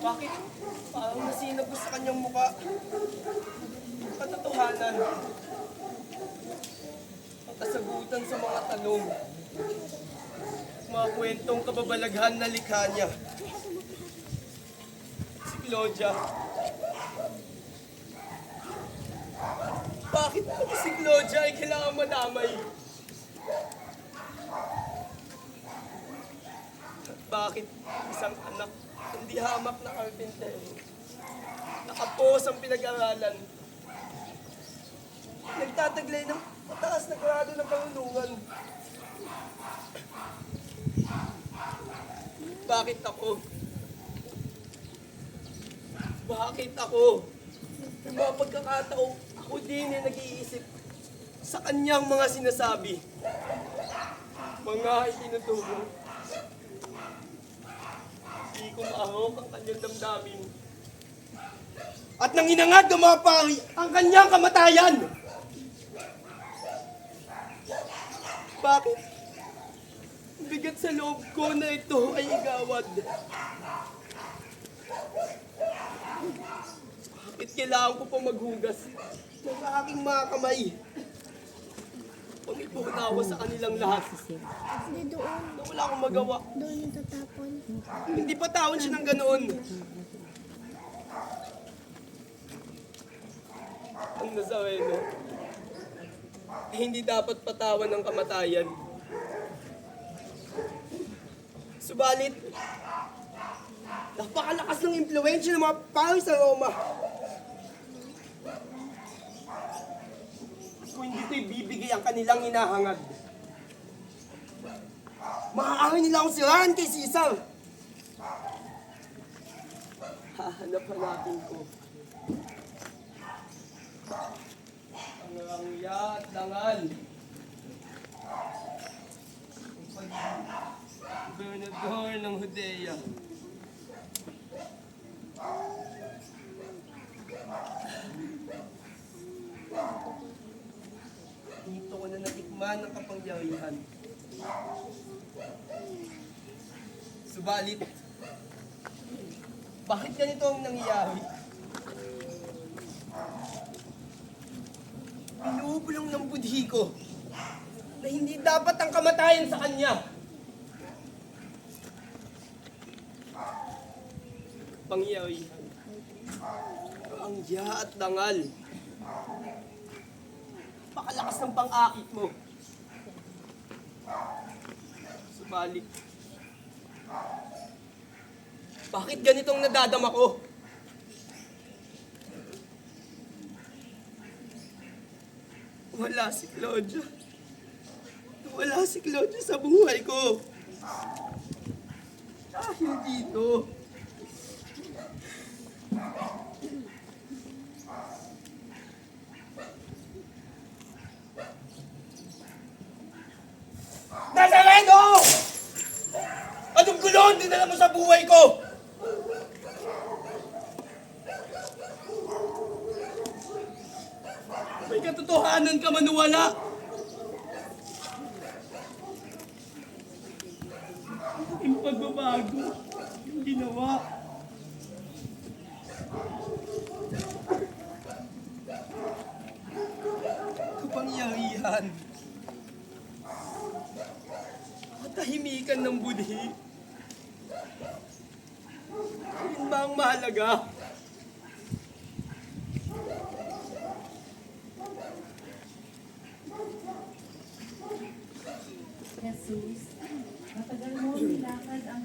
Bakit? Parang nasinag ko sa kanyang mukha. Katotohanan. Ang kasagutan sa mga tanong. Mga kwentong kababalaghan na likha niya. Si Claudia. Bakit ako si Claudia ay kailangan madamay? At bakit isang anak hindi hamak na karpintero? Nakapos ang pinag-aralan. Nagtataglay ng mataas na grado ng karunungan. Bakit ako? Bakit ako? Yung mga pagkakataong ako din ay nag-iisip sa kanyang mga sinasabi. Mga itinuturo. Hindi ko maahok ang kanyang damdamin. At nang inangad dumapari ang kanyang kamatayan. Bakit? Bigat sa loob ko na ito ay igawad. Bakit kailangan ko pa maghugas ng aking mga kamay? Pag ipunawa sa kanilang lahat. Hindi doon. Na wala akong magawa. Doon yung tatapon. Hindi pa taon siya ng ganoon. Ang Nazareno, hindi dapat patawan ng kamatayan. Subalit, napakalakas ng impluensya ng mga pari sa Roma. Kung hindi ito'y bibigay ang kanilang hinahangad, maaari nila akong sirahan kay Caesar. Hahanap-hanapin ko ang rangya at dangal. Ang gobernador ng Judea. Dito ko na natikman ang kapangyarihan. Subalit, bakit ganito ang nangyayari? Pinubulong ng budhi ko na hindi dapat ang kamatayan sa kanya. Pangyarihan, rangya at dangal. Pakalakas ng pang-akit mo. Subalit, bakit ganitong nadadama ko? Wala si Claudia. Wala si Claudia sa buhay ko. Dahil dito. Nazareno! Anong gulon dinala mo sa buhay ko? May katotohanan ka man o wala. Yung pagbabago, yung ginawa. Kapangyarihan. Katahimikan ng budhi. Yun ba ang mahalaga? Jesus, matagal mo nilakad ang